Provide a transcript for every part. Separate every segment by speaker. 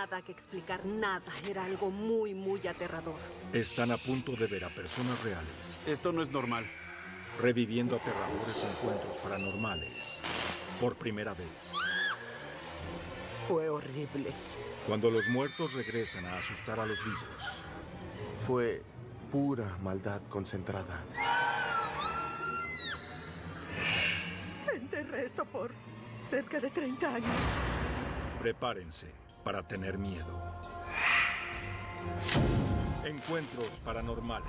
Speaker 1: Nada que explicar, nada. Era algo muy, muy aterrador.
Speaker 2: Están a punto de ver a personas reales
Speaker 3: Esto no es normal.
Speaker 2: reviviendo aterradores encuentros paranormales por primera vez.
Speaker 1: Fue horrible.
Speaker 2: Cuando los muertos regresan a asustar a los vivos.
Speaker 4: Fue pura maldad concentrada.
Speaker 1: Enterré esto por cerca de 30 años.
Speaker 2: Prepárense para tener miedo. Encuentros paranormales.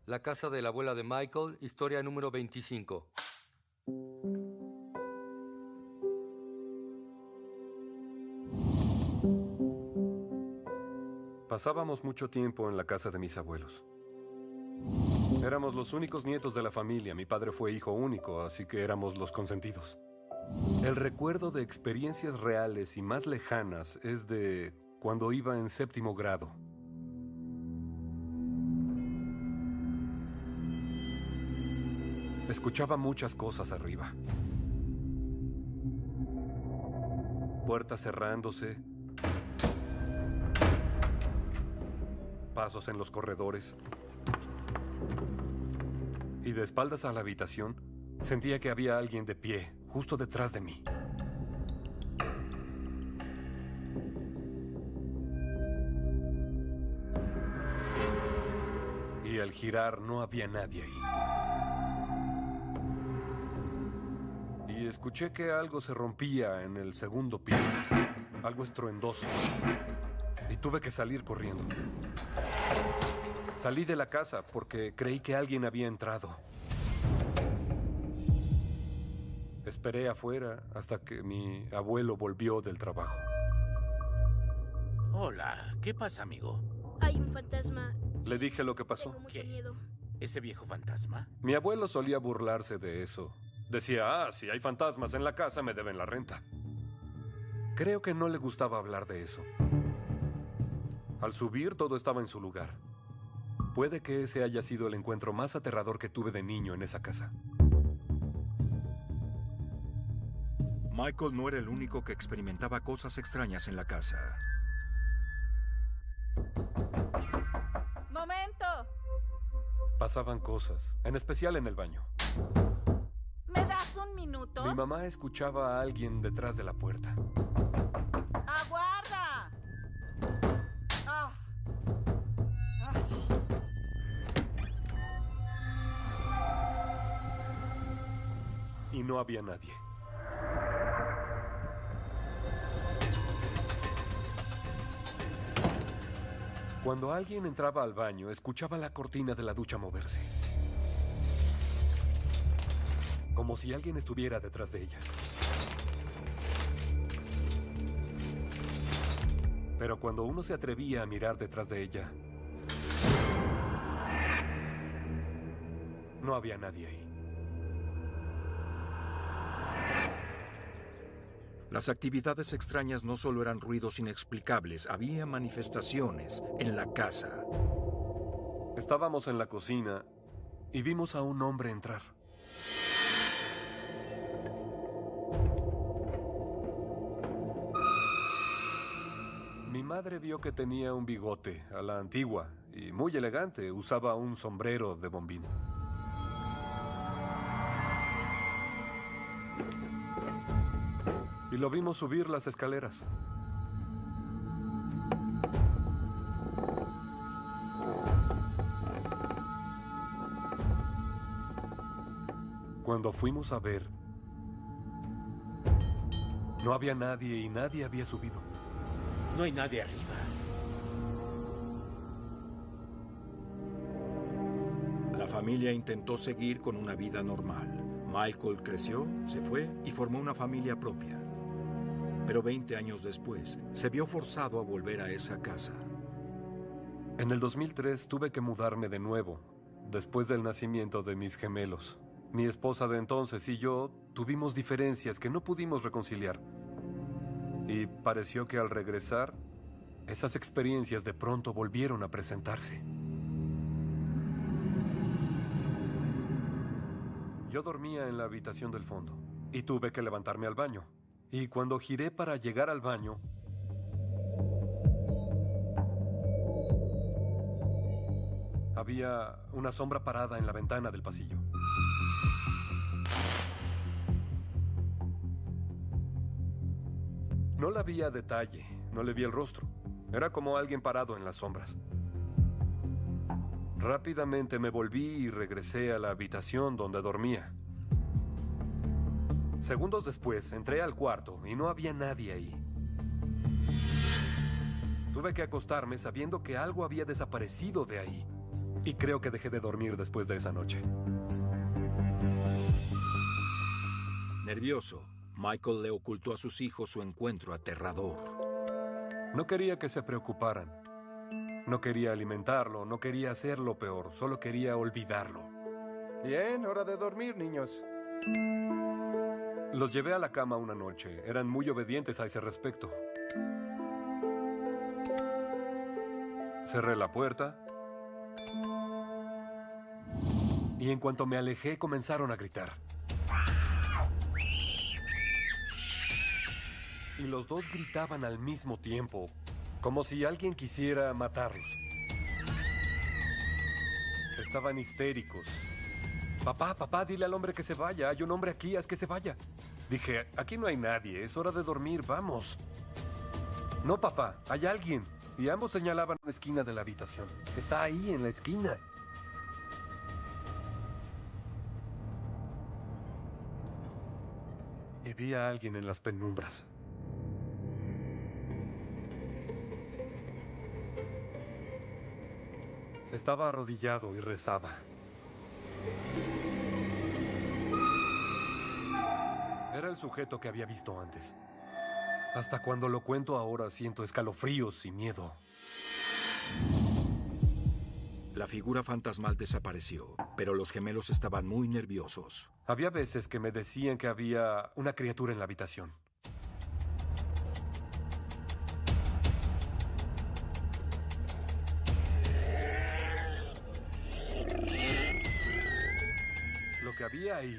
Speaker 5: La casa de la abuela de Michael, historia número 25.
Speaker 6: Pasábamos mucho tiempo en la casa de mis abuelos. Éramos los únicos nietos de la familia. Mi padre fue hijo único, así que éramos los consentidos. El recuerdo de experiencias reales y más lejanas es de cuando iba en 7º grado. Escuchaba muchas cosas arriba. Puertas cerrándose. Pasos en los corredores. Y de espaldas a la habitación, sentía que había alguien de pie, justo detrás de mí. Y al girar no había nadie ahí. Y escuché que algo se rompía en el 2º piso. Algo estruendoso. Y tuve que salir corriendo. Salí de la casa porque creí que alguien había entrado. Esperé afuera hasta que mi abuelo volvió del trabajo.
Speaker 3: Hola, ¿qué pasa, amigo?
Speaker 7: Hay un fantasma.
Speaker 6: Le dije lo que pasó.
Speaker 7: Tengo mucho
Speaker 3: ¿Qué?
Speaker 7: miedo.
Speaker 3: ¿Ese viejo fantasma?
Speaker 6: Mi abuelo solía burlarse de eso. Decía, si hay fantasmas en la casa, me deben la renta. Creo que no le gustaba hablar de eso. Al subir, todo estaba en su lugar. Puede que ese haya sido el encuentro más aterrador que tuve de niño en esa casa.
Speaker 2: Michael no era el único que experimentaba cosas extrañas en la casa.
Speaker 8: ¡Momento!
Speaker 6: Pasaban cosas, en especial en el baño.
Speaker 8: ¿Me das un minuto?
Speaker 6: Mi mamá escuchaba a alguien detrás de la puerta.
Speaker 8: ¡Aguarda! Ah.
Speaker 6: Y no había nadie. Cuando alguien entraba al baño, escuchaba la cortina de la ducha moverse. Como si alguien estuviera detrás de ella. Pero cuando uno se atrevía a mirar detrás de ella, no había nadie ahí.
Speaker 2: Las actividades extrañas no solo eran ruidos inexplicables, había manifestaciones en la casa.
Speaker 6: Estábamos en la cocina y vimos a un hombre entrar. Mi madre vio que tenía un bigote a la antigua y muy elegante. Usaba un sombrero de bombín. Y lo vimos subir las escaleras. Cuando fuimos a ver, no había nadie y nadie había subido.
Speaker 3: No hay nadie arriba.
Speaker 2: La familia intentó seguir con una vida normal. Michael creció, se fue y formó una familia propia. Pero 20 años después, se vio forzado a volver a esa casa.
Speaker 6: En el 2003 tuve que mudarme de nuevo, después del nacimiento de mis gemelos. Mi esposa de entonces y yo tuvimos diferencias que no pudimos reconciliar. Y pareció que al regresar, esas experiencias de pronto volvieron a presentarse. Yo dormía en la habitación del fondo y tuve que levantarme al baño. Y cuando giré para llegar al baño, había una sombra parada en la ventana del pasillo. No la vi a detalle, no le vi el rostro. Era como alguien parado en las sombras. Rápidamente me volví y regresé a la habitación donde dormía. Segundos después, entré al cuarto y no había nadie ahí. Tuve que acostarme sabiendo que algo había desaparecido de ahí. Y creo que dejé de dormir después de esa noche.
Speaker 2: Nervioso, Michael le ocultó a sus hijos su encuentro aterrador.
Speaker 6: No quería que se preocuparan. No quería alimentarlo, no quería hacerlo peor, solo quería olvidarlo.
Speaker 4: Bien, hora de dormir, niños.
Speaker 6: Los llevé a la cama una noche. Eran muy obedientes a ese respecto. Cerré la puerta. Y en cuanto me alejé, comenzaron a gritar. Y los dos gritaban al mismo tiempo, como si alguien quisiera matarlos. Estaban histéricos. Papá, papá, dile al hombre que se vaya. Hay un hombre aquí, haz que se vaya. Dije, aquí no hay nadie, es hora de dormir, vamos. No, papá, hay alguien. Y ambos señalaban una esquina de la habitación. Está ahí, en la esquina. Y vi a alguien en las penumbras. Estaba arrodillado y rezaba. Era el sujeto que había visto antes. Hasta cuando lo cuento ahora siento escalofríos y miedo.
Speaker 2: La figura fantasmal desapareció, pero los gemelos estaban muy nerviosos.
Speaker 6: Había veces que me decían que había una criatura en la habitación. Lo que había ahí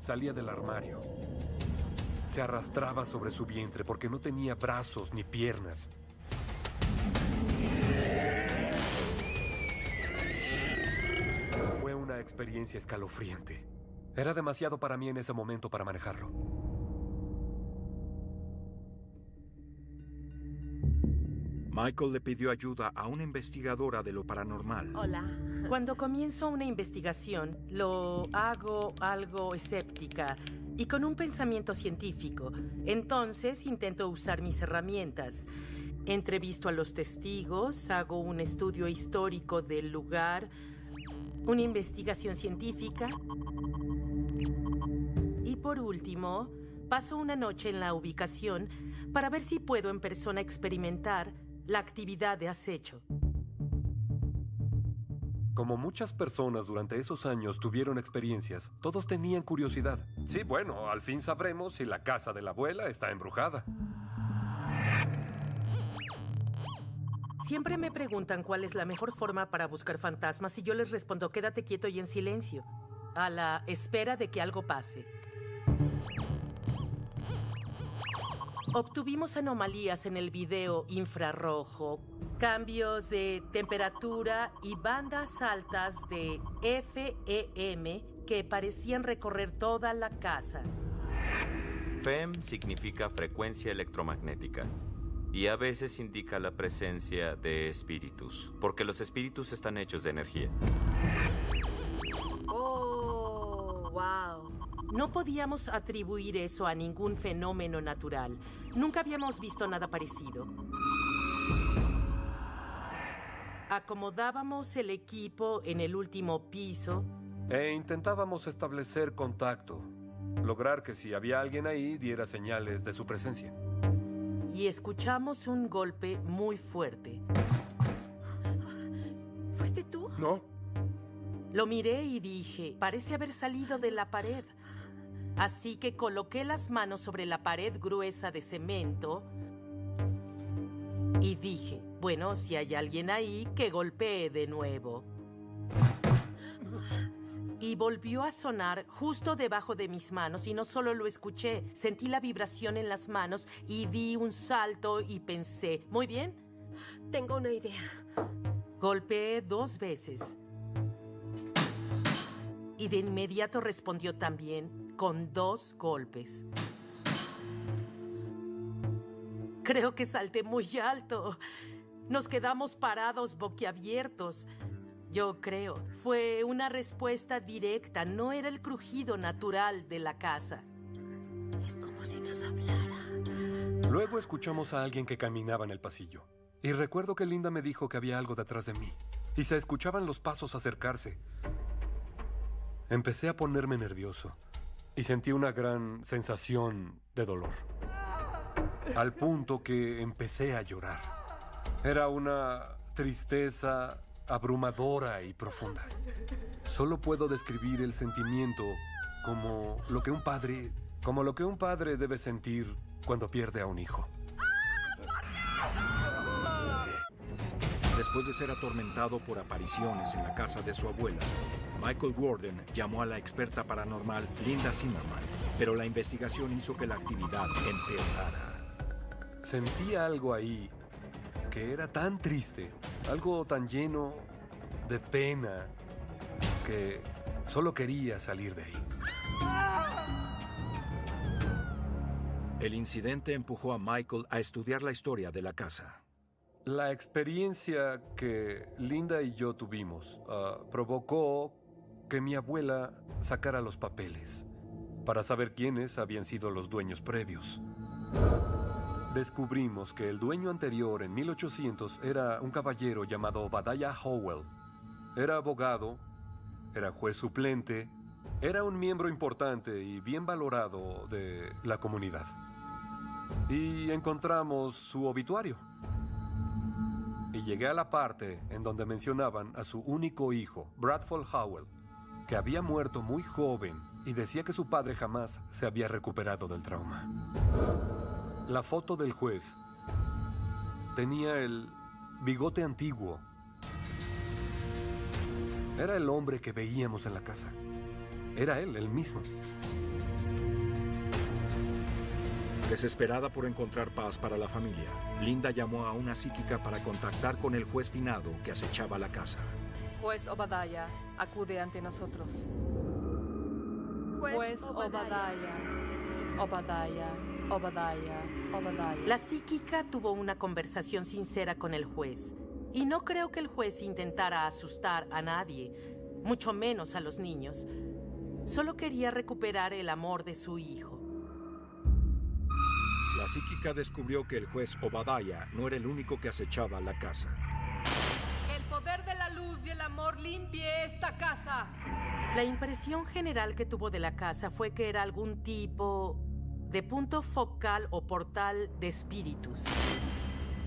Speaker 6: salía del armario. Se arrastraba sobre su vientre porque no tenía brazos ni piernas. Fue una experiencia escalofriante. Era demasiado para mí en ese momento para manejarlo.
Speaker 2: Michael le pidió ayuda a una investigadora de lo paranormal.
Speaker 1: Hola.
Speaker 7: Cuando comienzo una investigación, lo hago algo escéptica y con un pensamiento científico. Entonces intento usar mis herramientas. Entrevisto a los testigos, hago un estudio histórico del lugar, una investigación científica y por último, paso una noche en la ubicación para ver si puedo en persona experimentar la actividad de acecho.
Speaker 6: Como muchas personas durante esos años tuvieron experiencias, todos tenían curiosidad. Sí, bueno, al fin sabremos si la casa de la abuela está embrujada.
Speaker 7: Siempre me preguntan cuál es la mejor forma para buscar fantasmas y yo les respondo, quédate quieto y en silencio, a la espera de que algo pase. Obtuvimos anomalías en el video infrarrojo, cambios de temperatura y bandas altas de FEM que parecían recorrer toda la casa.
Speaker 9: FEM significa frecuencia electromagnética y a veces indica la presencia de espíritus, porque los espíritus están hechos de energía.
Speaker 1: Oh, wow.
Speaker 7: No podíamos atribuir eso a ningún fenómeno natural. Nunca habíamos visto nada parecido. Acomodábamos el equipo en el último piso.
Speaker 6: E intentábamos establecer contacto. Lograr que si había alguien ahí diera señales de su presencia.
Speaker 7: Y escuchamos un golpe muy fuerte.
Speaker 1: ¿Fuiste tú?
Speaker 4: No.
Speaker 7: Lo miré y dije, parece haber salido de la pared. Así que coloqué las manos sobre la pared gruesa de cemento y dije, bueno, si hay alguien ahí, que golpee de nuevo. y volvió a sonar justo debajo de mis manos. Y no solo lo escuché, sentí la vibración en las manos y di un salto y pensé, muy bien.
Speaker 1: Tengo una idea.
Speaker 7: Golpeé 2 veces. Y de inmediato respondió también con 2 golpes. Creo que salté muy alto. Nos quedamos parados boquiabiertos. Yo creo. Fue una respuesta directa. No era el crujido natural de la casa.
Speaker 1: Es como si nos hablara.
Speaker 6: Luego escuchamos a alguien que caminaba en el pasillo. Y recuerdo que Linda me dijo que había algo detrás de mí. Y se escuchaban los pasos acercarse. Empecé a ponerme nervioso. Y sentí una gran sensación de dolor. Al punto que empecé a llorar. Era una tristeza abrumadora y profunda. Solo puedo describir el sentimiento como lo que un padre debe sentir cuando pierde a un hijo.
Speaker 2: Después de ser atormentado por apariciones en la casa de su abuela, Michael Warden llamó a la experta paranormal Linda Zimmerman, pero la investigación hizo que la actividad empeorara.
Speaker 6: Sentía algo ahí que era tan triste, algo tan lleno de pena, que solo quería salir de ahí.
Speaker 2: El incidente empujó a Michael a estudiar la historia de la casa.
Speaker 6: La experiencia que Linda y yo tuvimos provocó que mi abuela sacara los papeles para saber quiénes habían sido los dueños previos. Descubrimos que el dueño anterior en 1800 era un caballero llamado Obadiah Howell. Era abogado, era juez suplente, era un miembro importante y bien valorado de la comunidad. Y encontramos su obituario. Y llegué a la parte en donde mencionaban a su único hijo, Bradford Howell, que había muerto muy joven y decía que su padre jamás se había recuperado del trauma. La foto del juez tenía el bigote antiguo. Era el hombre que veíamos en la casa. Era él, el mismo.
Speaker 2: Desesperada por encontrar paz para la familia, Linda llamó a una psíquica para contactar con el juez finado que acechaba la casa.
Speaker 10: Juez Obadiah, acude ante nosotros. Juez Obadiah. Obadiah. Obadiah. Obadiah.
Speaker 7: La psíquica tuvo una conversación sincera con el juez. Y no creo que el juez intentara asustar a nadie, mucho menos a los niños. Solo quería recuperar el amor de su hijo.
Speaker 2: La psíquica descubrió que el juez Obadiah no era el único que acechaba la casa.
Speaker 10: Que el poder de la luz y el amor limpie esta casa.
Speaker 7: La impresión general que tuvo de la casa fue que era algún tipo de punto focal o portal de espíritus.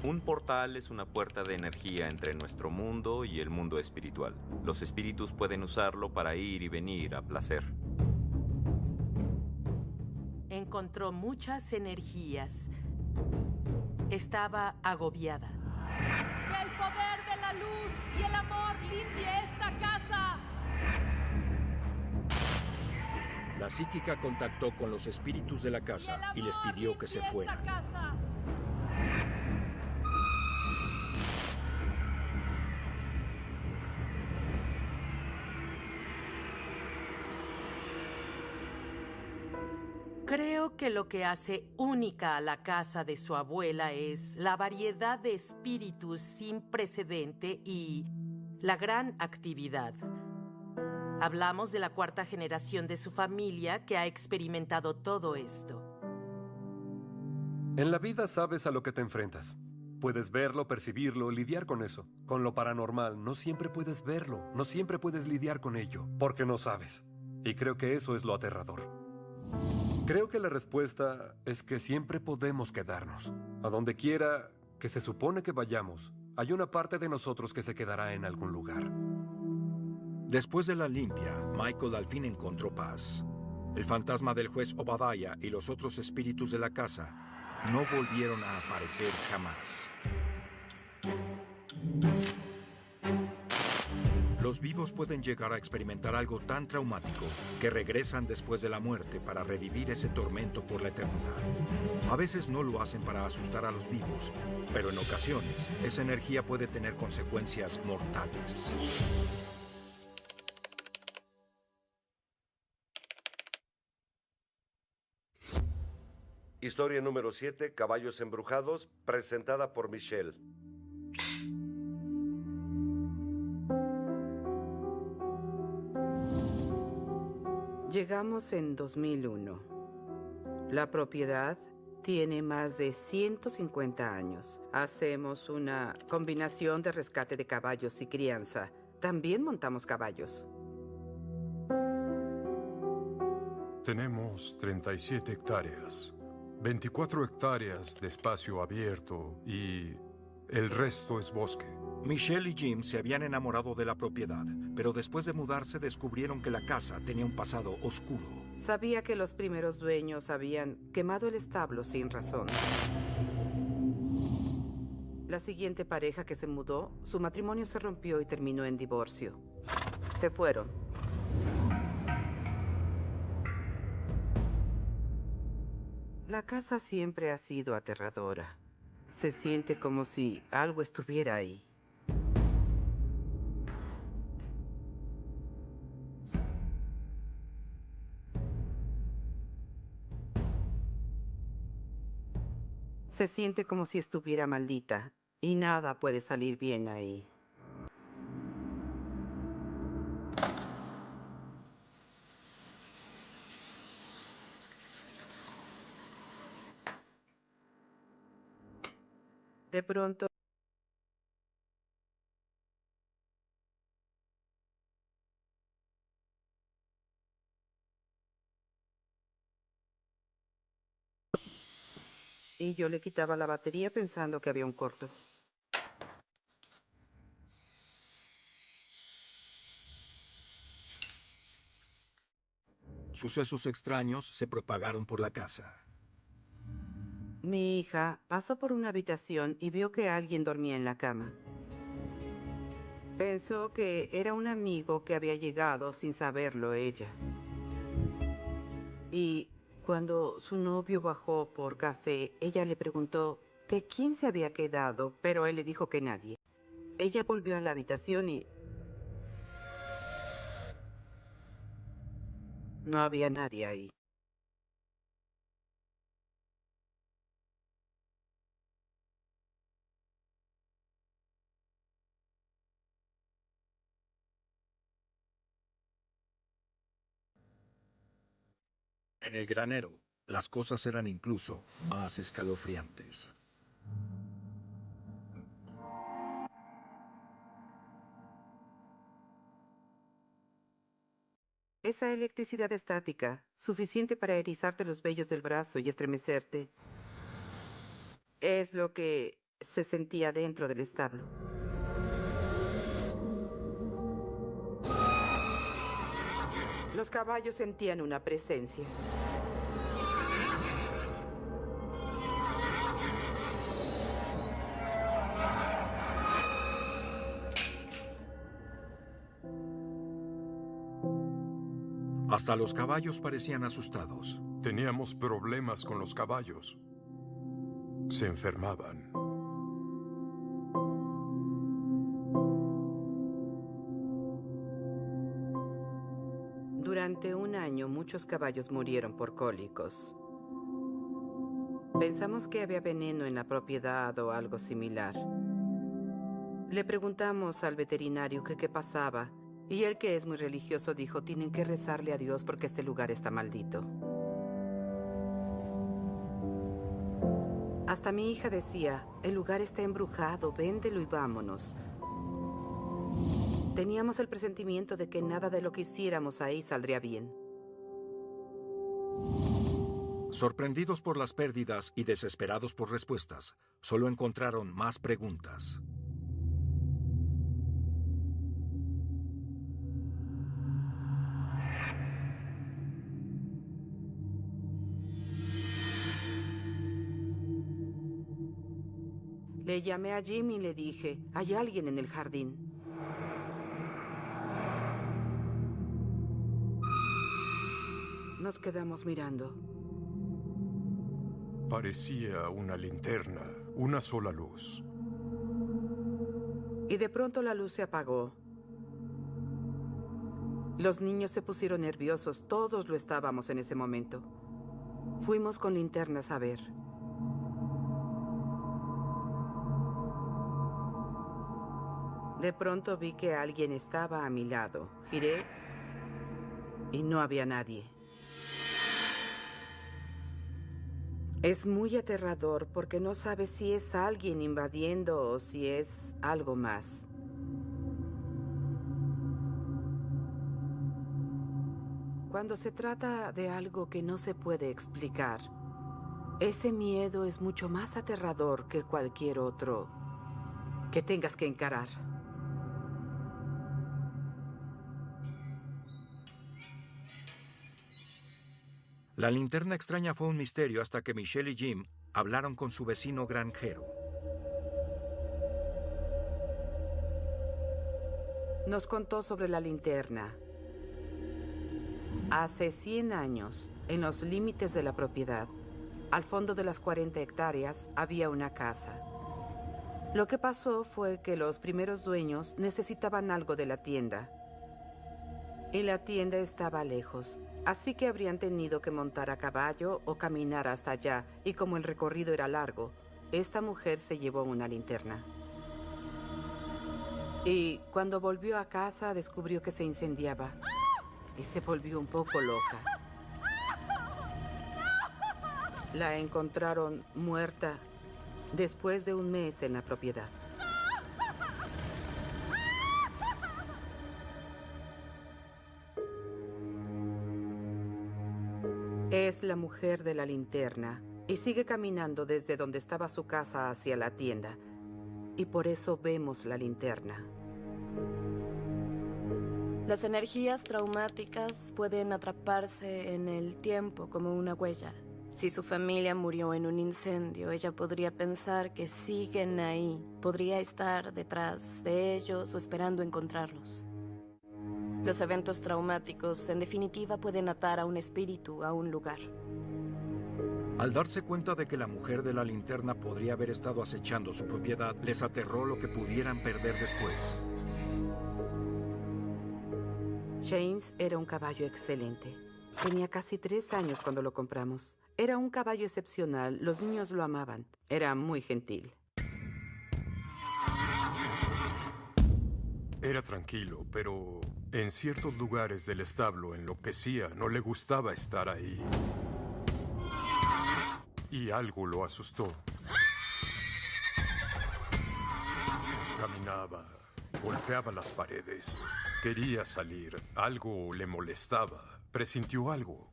Speaker 9: Un portal es una puerta de energía entre nuestro mundo y el mundo espiritual. Los espíritus pueden usarlo para ir y venir a placer.
Speaker 7: Encontró muchas energías. Estaba agobiada.
Speaker 10: Que el poder de la luz y el amor limpie esta casa.
Speaker 2: La psíquica contactó con los espíritus de la casa y les pidió que se fueran.
Speaker 7: Creo que lo que hace única a la casa de su abuela es la variedad de espíritus sin precedente y la gran actividad. Hablamos de la 4ª generación de su familia que ha experimentado todo esto.
Speaker 6: En la vida sabes a lo que te enfrentas. Puedes verlo, percibirlo, lidiar con eso. Con lo paranormal no siempre puedes verlo, no siempre puedes lidiar con ello, porque no sabes. Y creo que eso es lo aterrador. Creo que la respuesta es que siempre podemos quedarnos. A donde quiera que se supone que vayamos, hay una parte de nosotros que se quedará en algún lugar.
Speaker 2: Después de la limpia, Michael al fin encontró paz. El fantasma del juez Obadiah y los otros espíritus de la casa no volvieron a aparecer jamás. Los vivos pueden llegar a experimentar algo tan traumático que regresan después de la muerte para revivir ese tormento por la eternidad. A veces no lo hacen para asustar a los vivos, pero en ocasiones esa energía puede tener consecuencias mortales.
Speaker 11: Historia número 7, Caballos Embrujados, presentada por Michelle.
Speaker 12: Llegamos en 2001. La propiedad tiene más de 150 años. Hacemos una combinación de rescate de caballos y crianza. También montamos caballos.
Speaker 13: Tenemos 37 hectáreas, 24 hectáreas de espacio abierto y el resto es bosque.
Speaker 2: Michelle y Jim se habían enamorado de la propiedad, pero después de mudarse descubrieron que la casa tenía un pasado oscuro.
Speaker 12: Sabía que los primeros dueños habían quemado el establo sin razón. La siguiente pareja que se mudó, su matrimonio se rompió y terminó en divorcio. Se fueron. La casa siempre ha sido aterradora. Se siente como si algo estuviera ahí. Se siente como si estuviera maldita y nada puede salir bien ahí. De pronto, y yo le quitaba la batería pensando que había un corto.
Speaker 2: Sucesos extraños se propagaron por la casa.
Speaker 12: Mi hija pasó por una habitación y vio que alguien dormía en la cama. Pensó que era un amigo que había llegado sin saberlo ella. Y cuando su novio bajó por café, ella le preguntó que quién se había quedado, pero él le dijo que nadie. Ella volvió a la habitación y no había nadie ahí.
Speaker 2: En el granero, las cosas eran incluso más escalofriantes.
Speaker 12: Esa electricidad estática, suficiente para erizarte los vellos del brazo y estremecerte, es lo que se sentía dentro del establo. Los caballos sentían una presencia.
Speaker 2: Hasta los caballos parecían asustados.
Speaker 13: Teníamos problemas con los caballos. Se enfermaban.
Speaker 12: Durante un año, muchos caballos murieron por cólicos. Pensamos que había veneno en la propiedad o algo similar. Le preguntamos al veterinario que qué pasaba, y él, que es muy religioso, dijo: tienen que rezarle a Dios porque este lugar está maldito. Hasta mi hija decía: el lugar está embrujado, véndelo y vámonos. Teníamos el presentimiento de que nada de lo que hiciéramos ahí saldría bien.
Speaker 2: Sorprendidos por las pérdidas y desesperados por respuestas, solo encontraron más preguntas.
Speaker 12: Le llamé a Jim y le dije: hay alguien en el jardín. Nos quedamos mirando.
Speaker 13: Parecía una linterna, una sola luz.
Speaker 12: Y de pronto la luz se apagó. Los niños se pusieron nerviosos, todos lo estábamos en ese momento. Fuimos con linternas a ver. De pronto vi que alguien estaba a mi lado. Giré y no había nadie. Es muy aterrador porque no sabes si es alguien invadiendo o si es algo más. Cuando se trata de algo que no se puede explicar, ese miedo es mucho más aterrador que cualquier otro que tengas que encarar.
Speaker 2: La linterna extraña fue un misterio hasta que Michelle y Jim hablaron con su vecino granjero.
Speaker 12: Nos contó sobre la linterna. Hace 100 años, en los límites de la propiedad, al fondo de las 40 hectáreas, había una casa. Lo que pasó fue que los primeros dueños necesitaban algo de la tienda. Y la tienda estaba lejos, así que habrían tenido que montar a caballo o caminar hasta allá, y como el recorrido era largo, esta mujer se llevó una linterna. Y cuando volvió a casa descubrió que se incendiaba y se volvió un poco loca. La encontraron muerta después de un mes en la propiedad. Es la mujer de la linterna y sigue caminando desde donde estaba su casa hacia la tienda. Y por eso vemos la linterna.
Speaker 14: Las energías traumáticas pueden atraparse en el tiempo como una huella. Si su familia murió en un incendio, ella podría pensar que siguen ahí. Podría estar detrás de ellos o esperando encontrarlos. Los eventos traumáticos, en definitiva, pueden atar a un espíritu a un lugar.
Speaker 2: Al darse cuenta de que la mujer de la linterna podría haber estado acechando su propiedad, les aterró lo que pudieran perder después.
Speaker 12: James era un caballo excelente. Tenía casi 3 años cuando lo compramos. Era un caballo excepcional, los niños lo amaban. Era muy gentil.
Speaker 13: Era tranquilo, pero en ciertos lugares del establo enloquecía, no le gustaba estar ahí. Y algo lo asustó. Caminaba, golpeaba las paredes, quería salir, algo le molestaba, presintió algo.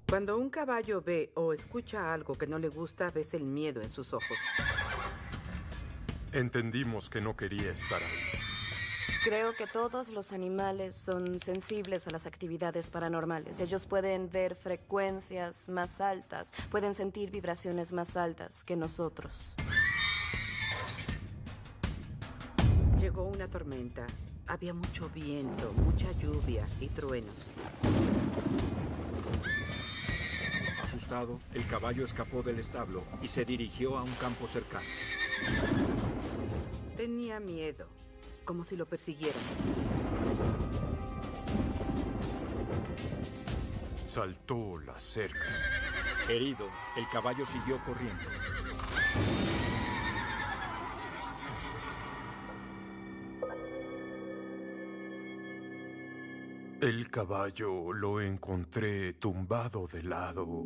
Speaker 12: Cuando un caballo ve o escucha algo que no le gusta, ves el miedo en sus ojos.
Speaker 13: Entendimos que no quería estar ahí.
Speaker 14: Creo que todos los animales son sensibles a las actividades paranormales. Ellos pueden ver frecuencias más altas, pueden sentir vibraciones más altas que nosotros.
Speaker 12: Llegó una tormenta. Había mucho viento, mucha lluvia y truenos.
Speaker 2: Asustado, el caballo escapó del establo y se dirigió a un campo cercano.
Speaker 12: Tenía miedo, como si lo persiguieran.
Speaker 13: Saltó la cerca.
Speaker 2: Herido, el caballo siguió corriendo.
Speaker 13: El caballo lo encontré tumbado de lado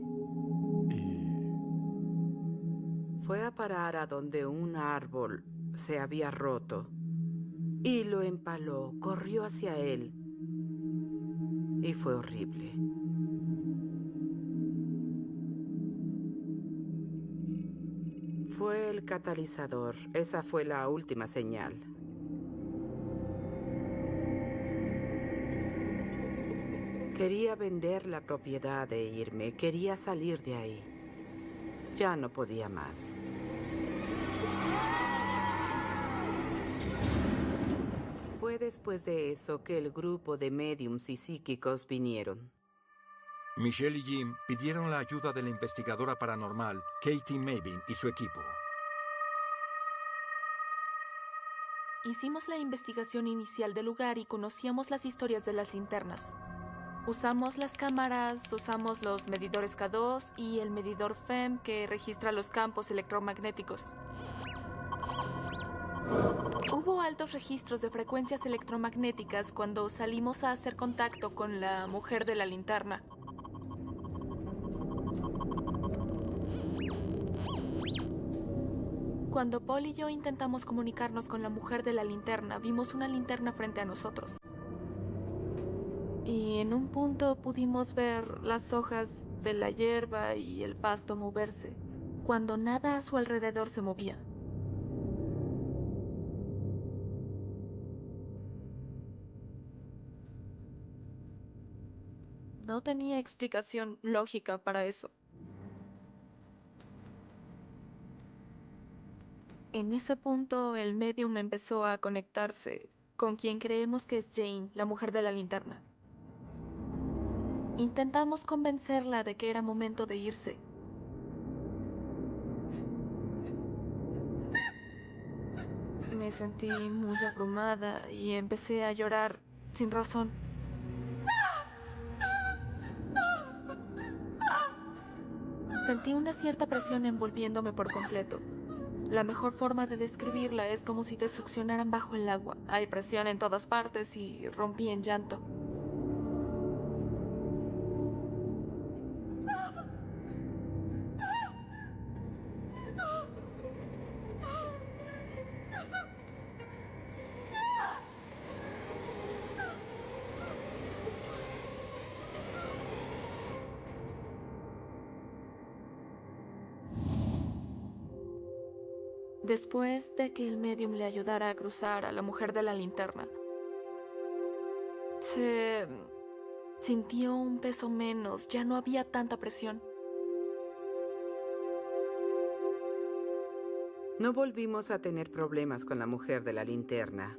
Speaker 13: y...
Speaker 12: Fue a parar a donde un árbol se había roto y lo empaló, corrió hacia él y fue horrible. Fue el catalizador, esa fue la última señal. Quería vender la propiedad e irme. Quería salir de ahí. Ya no podía más. Fue después de eso que el grupo de médiums y psíquicos vinieron.
Speaker 2: Michelle y Jim pidieron la ayuda de la investigadora paranormal, Katie Mabin, y su equipo.
Speaker 15: Hicimos la investigación inicial del lugar y conocíamos las historias de las linternas. Usamos las cámaras, usamos los medidores K2 y el medidor FEM que registra los campos electromagnéticos. Hubo altos registros de frecuencias electromagnéticas cuando salimos a hacer contacto con la mujer de la linterna. Cuando Paul y yo intentamos comunicarnos con la mujer de la linterna, vimos una linterna frente a nosotros. Y en un punto pudimos ver las hojas de la hierba y el pasto moverse, cuando nada a su alrededor se movía. No tenía explicación lógica para eso. En ese punto, el medium empezó a conectarse con quien creemos que es Jane, la mujer de la linterna. Intentamos convencerla de que era momento de irse. Me sentí muy abrumada y empecé a llorar sin razón. Sentí una cierta presión envolviéndome por completo. La mejor forma de describirla es como si te succionaran bajo el agua. Hay presión en todas partes y rompí en llanto. Después de que el medium le ayudara a cruzar a la mujer de la linterna, se sintió un peso menos, ya no había tanta presión.
Speaker 12: No volvimos a tener problemas con la mujer de la linterna.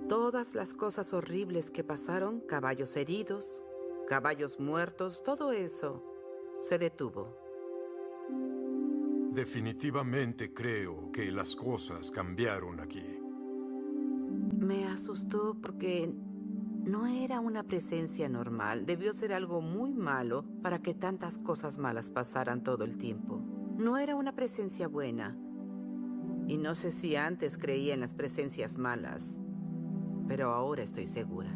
Speaker 12: Todas las cosas horribles que pasaron, caballos heridos, caballos muertos, todo eso se detuvo.
Speaker 13: Definitivamente creo que las cosas cambiaron aquí.
Speaker 12: Me asustó porque no era una presencia normal. Debió ser algo muy malo para que tantas cosas malas pasaran todo el tiempo. No era una presencia buena. Y no sé si antes creía en las presencias malas, pero ahora estoy segura.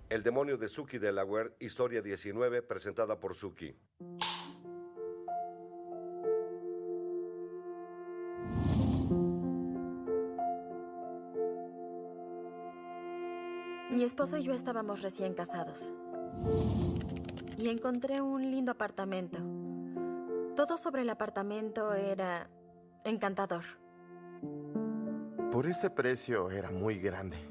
Speaker 11: El demonio de Sookie Delaware, historia 19, presentada por Sookie.
Speaker 16: Mi esposo y yo estábamos recién casados. Y encontré un lindo apartamento. Todo sobre el apartamento era encantador.
Speaker 4: Por ese precio era muy grande.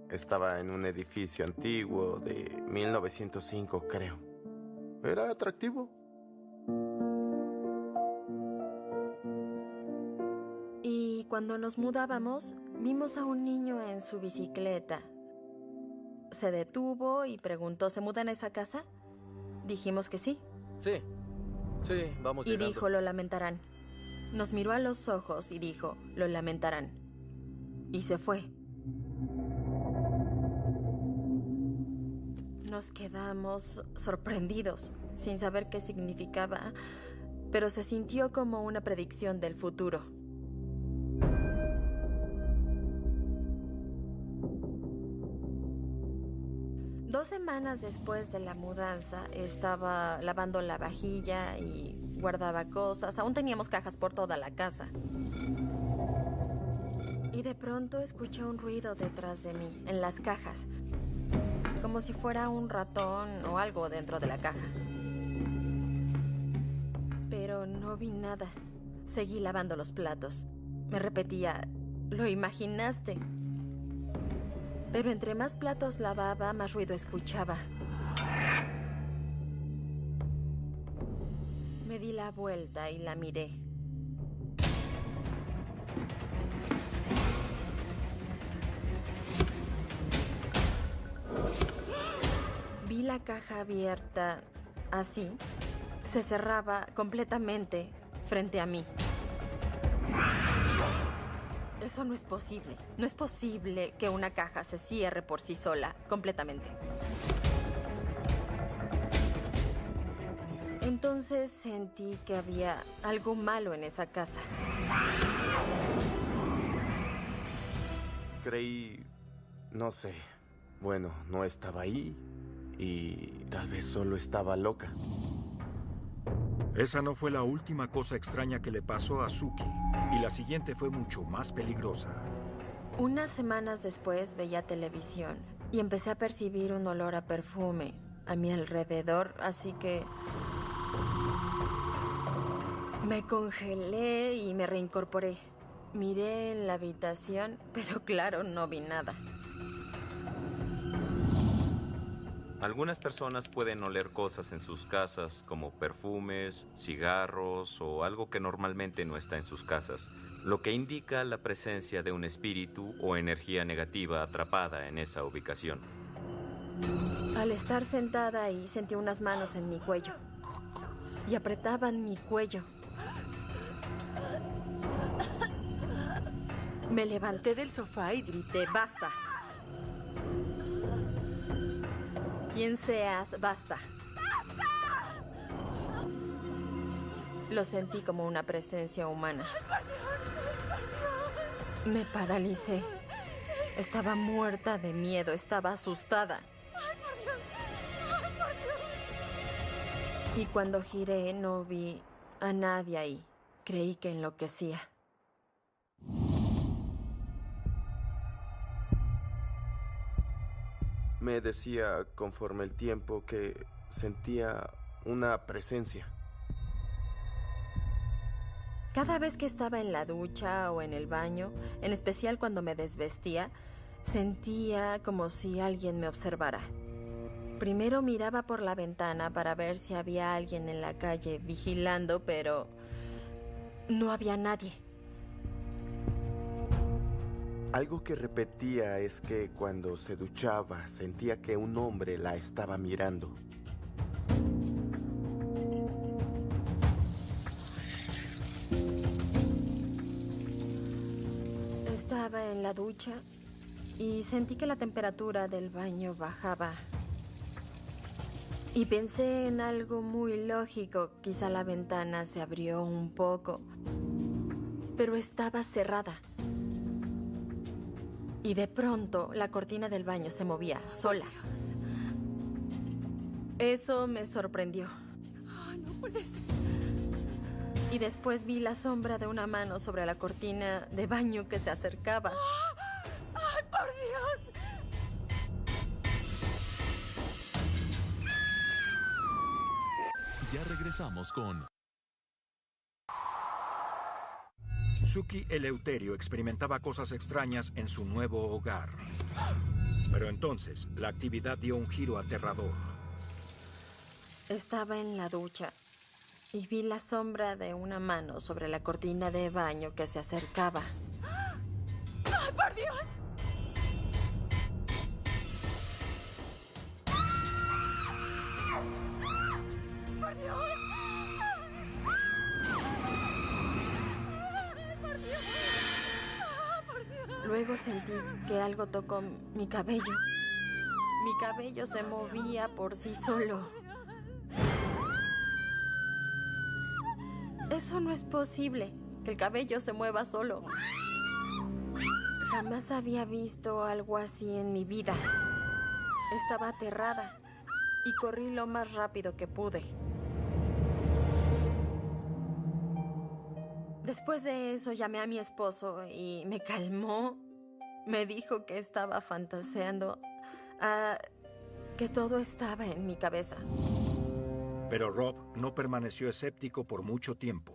Speaker 4: Estaba en un edificio antiguo de 1905, creo. Era atractivo.
Speaker 16: Y cuando nos mudábamos, vimos a un niño en su bicicleta. Se detuvo y preguntó, ¿se mudan a esa casa? Dijimos que sí.
Speaker 17: Sí, vamos
Speaker 16: llegando. Y dijo, lo lamentarán. Nos miró a los ojos y dijo, lo lamentarán. Y se fue. Nos quedamos sorprendidos, sin saber qué significaba, pero se sintió como una predicción del futuro. Dos semanas después de la mudanza, estaba lavando la vajilla y guardaba cosas. Aún teníamos cajas por toda la casa. Y de pronto escuché un ruido detrás de mí, en las cajas. Como si fuera un ratón o algo dentro de la caja. Pero no vi nada. Seguí lavando los platos. Me repetía, ¿lo imaginaste? Pero entre más platos lavaba, más ruido escuchaba. Me di la vuelta y la miré. Vi la caja abierta así. Se cerraba completamente frente a mí. Eso no es posible. No es posible que una caja se cierre por sí sola, completamente. Entonces sentí que había algo malo en esa casa.
Speaker 4: Creí, no sé, bueno, no estaba ahí y tal vez solo estaba loca.
Speaker 2: Esa no fue la última cosa extraña que le pasó a Suki, y la siguiente fue mucho más peligrosa.
Speaker 16: Unas semanas después veía televisión y empecé a percibir un olor a perfume a mi alrededor, así que me congelé y me reincorporé. Miré en la habitación, pero claro, no vi nada.
Speaker 9: Algunas personas pueden oler cosas en sus casas, como perfumes, cigarros o algo que normalmente no está en sus casas, lo que indica la presencia de un espíritu o energía negativa atrapada en esa ubicación.
Speaker 16: Al estar sentada ahí, sentí unas manos en mi cuello y apretaban mi cuello. Me levanté del sofá y grité, ¡basta! Quien seas, basta. Lo sentí como una presencia humana. Me paralicé. Estaba muerta de miedo, estaba asustada. Y cuando giré no vi a nadie ahí. Creí que enloquecía.
Speaker 4: Me decía conforme el tiempo que sentía una presencia.
Speaker 16: Cada vez que estaba en la ducha o en el baño, en especial cuando me desvestía, sentía como si alguien me observara. Primero miraba por la ventana para ver si había alguien en la calle vigilando, pero no había nadie.
Speaker 4: Algo que repetía es que cuando se duchaba sentía que un hombre la estaba mirando.
Speaker 16: Estaba en la ducha y sentí que la temperatura del baño bajaba. Y pensé en algo muy lógico. Quizá la ventana se abrió un poco, pero estaba cerrada. Y de pronto, la cortina del baño se movía sola. Eso me sorprendió.
Speaker 10: No puede ser.
Speaker 16: Y después vi la sombra de una mano sobre la cortina de baño que se acercaba.
Speaker 10: ¡Ay, por Dios!
Speaker 18: Ya regresamos con...
Speaker 2: Suki Eleuterio experimentaba cosas extrañas en su nuevo hogar. Pero entonces, la actividad dio un giro aterrador.
Speaker 16: Estaba en la ducha y vi la sombra de una mano sobre la cortina de baño que se acercaba.
Speaker 10: ¡Ay, por Dios! ¡Por Dios!
Speaker 16: Luego sentí que algo tocó mi cabello. Mi cabello se movía por sí solo. Eso no es posible, que el cabello se mueva solo. Jamás había visto algo así en mi vida. Estaba aterrada y corrí lo más rápido que pude. Después de eso llamé a mi esposo y me calmó. Me dijo que estaba fantaseando, que todo estaba en mi cabeza.
Speaker 2: Pero Rob no permaneció escéptico por mucho tiempo.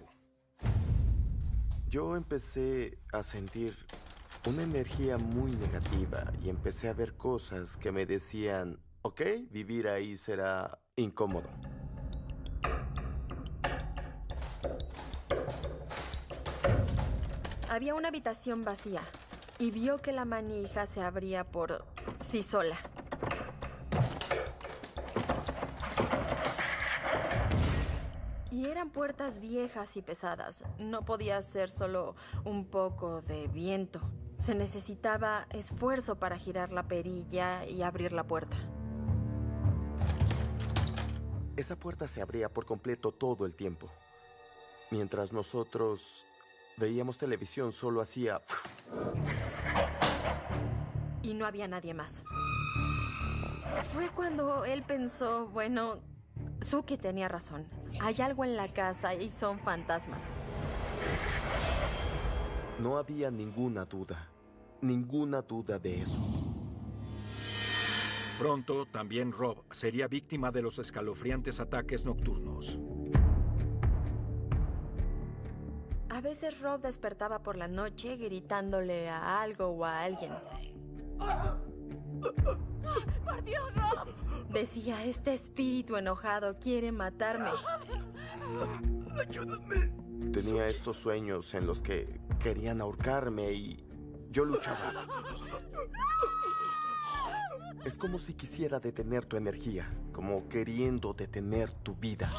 Speaker 4: Yo empecé a sentir una energía muy negativa y empecé a ver cosas que me decían, ok, vivir ahí será incómodo.
Speaker 16: Había una habitación vacía y vio que la manija se abría por sí sola. Y eran puertas viejas y pesadas. No podía ser solo un poco de viento. Se necesitaba esfuerzo para girar la perilla y abrir la puerta.
Speaker 4: Esa puerta se abría por completo todo el tiempo. Mientras nosotros veíamos televisión, solo hacía...
Speaker 16: Y no había nadie más. Fue cuando él pensó, bueno, Suki tenía razón. Hay algo en la casa y son fantasmas.
Speaker 4: No había ninguna duda de eso.
Speaker 2: Pronto, también Rob sería víctima de los escalofriantes ataques nocturnos.
Speaker 16: A veces Rob despertaba por la noche gritándole a algo o a alguien.
Speaker 10: ¡Por Dios, Rob!
Speaker 16: Decía, este espíritu enojado quiere matarme.
Speaker 4: ¡Ayúdame! Tenía estos sueños en los que querían ahorcarme y yo luchaba. Es como si quisiera detener tu energía, como queriendo detener tu vida.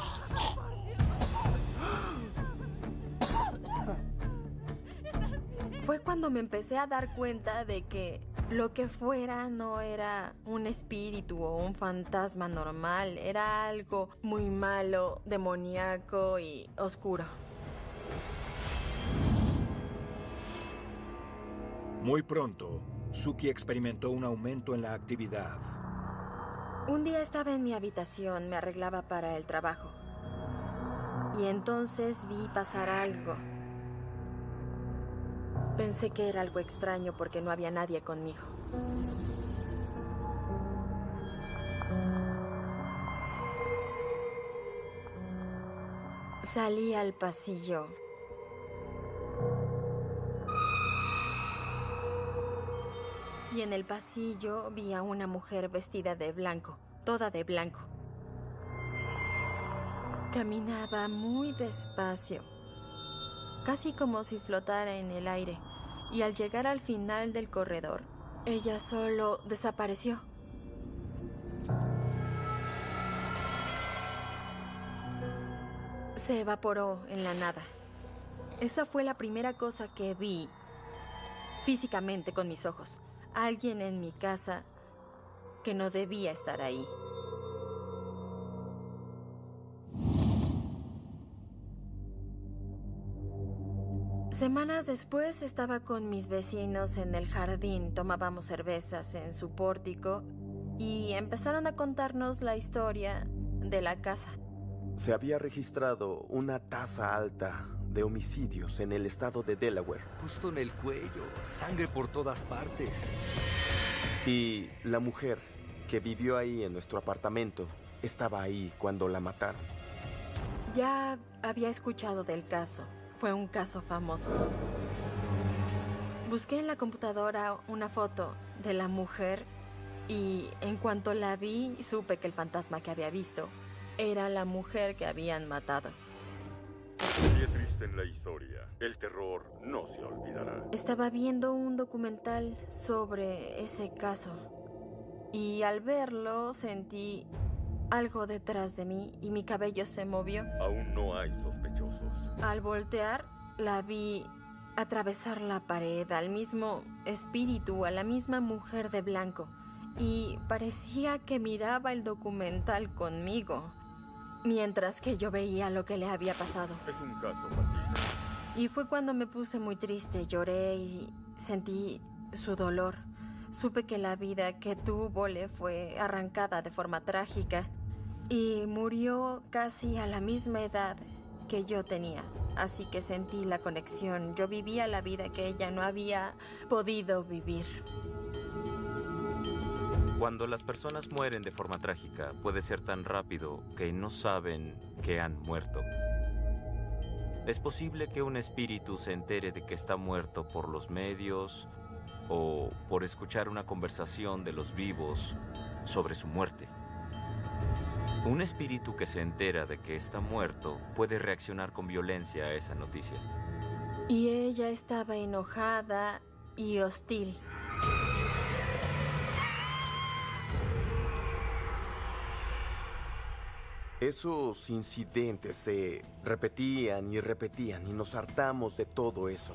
Speaker 16: Fue cuando me empecé a dar cuenta de que lo que fuera no era un espíritu o un fantasma normal. Era algo muy malo, demoníaco y oscuro.
Speaker 2: Muy pronto, Suki experimentó un aumento en la actividad.
Speaker 16: Un día estaba en mi habitación, me arreglaba para el trabajo. Y entonces vi pasar algo. Pensé que era algo extraño porque no había nadie conmigo. Salí al pasillo. Y en el pasillo vi a una mujer vestida de blanco, toda de blanco. Caminaba muy despacio, casi como si flotara en el aire. Y al llegar al final del corredor, ella solo desapareció. Se evaporó en la nada. Esa fue la primera cosa que vi físicamente con mis ojos. Alguien en mi casa que no debía estar ahí. Semanas después estaba con mis vecinos en el jardín. Tomábamos cervezas en su pórtico y empezaron a contarnos la historia de la casa.
Speaker 4: Se había registrado una tasa alta de homicidios en el estado de Delaware.
Speaker 5: Justo en el cuello, sangre por todas partes.
Speaker 4: Y la mujer que vivió ahí en nuestro apartamento estaba ahí cuando la mataron.
Speaker 16: Ya había escuchado del caso. Fue un caso famoso. Busqué en la computadora una foto de la mujer y en cuanto la vi, supe que el fantasma que había visto era la mujer que habían matado.
Speaker 18: Sería triste en la historia. El terror no se olvidará.
Speaker 16: Estaba viendo un documental sobre ese caso y al verlo sentí algo detrás de mí y mi cabello se movió.
Speaker 18: Aún no hay sospechosos.
Speaker 16: Al voltear, la vi atravesar la pared al mismo espíritu, a la misma mujer de blanco, y parecía que miraba el documental conmigo, mientras que yo veía lo que le había pasado.
Speaker 18: Es un caso fatídico.
Speaker 16: Y fue cuando me puse muy triste, lloré y sentí su dolor. Supe que la vida que tuvo le fue arrancada de forma trágica y murió casi a la misma edad que yo tenía. Así que sentí la conexión. Yo vivía la vida que ella no había podido vivir.
Speaker 9: Cuando las personas mueren de forma trágica, puede ser tan rápido que no saben que han muerto. Es posible que un espíritu se entere de que está muerto por los medios o por escuchar una conversación de los vivos sobre su muerte. Un espíritu que se entera de que está muerto puede reaccionar con violencia a esa noticia.
Speaker 16: Y ella estaba enojada y hostil.
Speaker 4: Esos incidentes se repetían y nos hartamos de todo eso.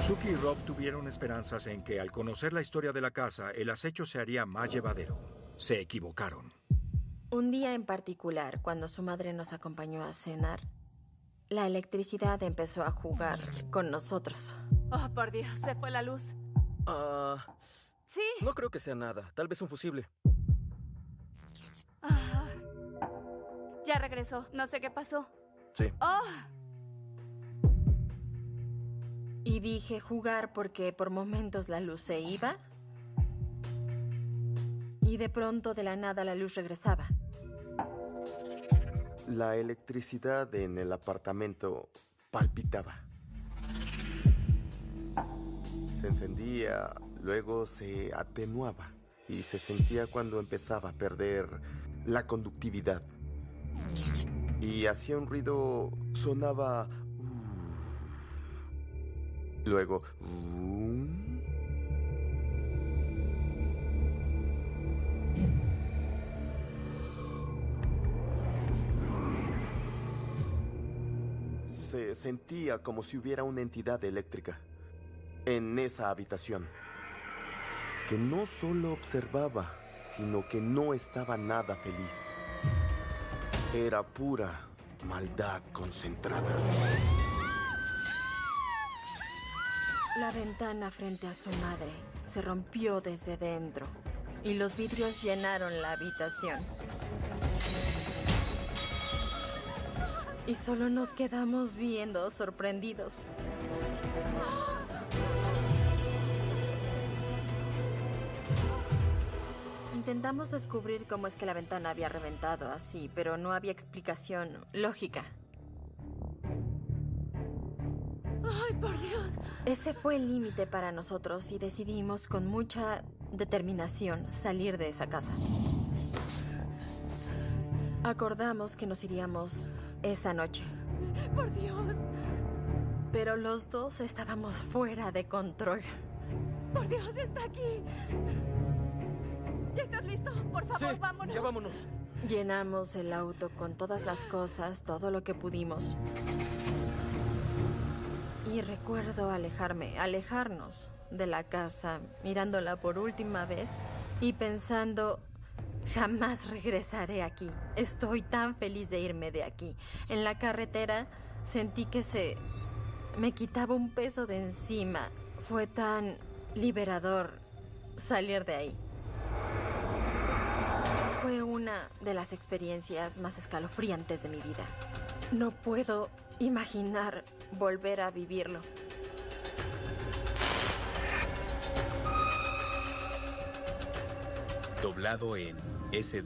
Speaker 2: Sookie y Rob tuvieron esperanzas en que al conocer la historia de la casa, el acecho se haría más llevadero. Se equivocaron.
Speaker 16: Un día en particular, cuando su madre nos acompañó a cenar, la electricidad empezó a jugar con nosotros.
Speaker 10: Oh, por Dios, se fue la luz.
Speaker 17: Sí. No creo que sea nada. Tal vez un fusible.
Speaker 10: Ya regresó. No sé qué pasó.
Speaker 17: Sí.
Speaker 10: Oh.
Speaker 16: Y dije jugar porque por momentos la luz se iba y de pronto de la nada la luz regresaba.
Speaker 4: La electricidad en el apartamento palpitaba. Se encendía, luego se atenuaba y se sentía cuando empezaba a perder la conductividad. Y hacía un ruido, sonaba... Luego... Se sentía como si hubiera una entidad eléctrica en esa habitación, que no solo observaba, sino que no estaba nada feliz. Era pura maldad concentrada.
Speaker 16: La ventana frente a su madre se rompió desde dentro y los vidrios llenaron la habitación. Y solo nos quedamos viendo, sorprendidos. Intentamos descubrir cómo es que la ventana había reventado así, pero no había explicación lógica.
Speaker 10: ¡Ay, por Dios!
Speaker 16: Ese fue el límite para nosotros y decidimos con mucha determinación salir de esa casa. Acordamos que nos iríamos esa noche.
Speaker 10: ¡Por Dios!
Speaker 16: Pero los dos estábamos fuera de control.
Speaker 10: ¡Por Dios, está aquí! ¿Ya estás listo? Por favor,
Speaker 17: sí,
Speaker 10: vámonos.
Speaker 17: Ya vámonos.
Speaker 16: Llenamos el auto con todas las cosas, todo lo que pudimos. Y recuerdo alejarnos de la casa, mirándola por última vez y pensando, jamás regresaré aquí. Estoy tan feliz de irme de aquí. En la carretera sentí que se me quitaba un peso de encima. Fue tan liberador salir de ahí. Fue una de las experiencias más escalofriantes de mi vida. No puedo imaginar volver a vivirlo.
Speaker 3: Doblado en SD.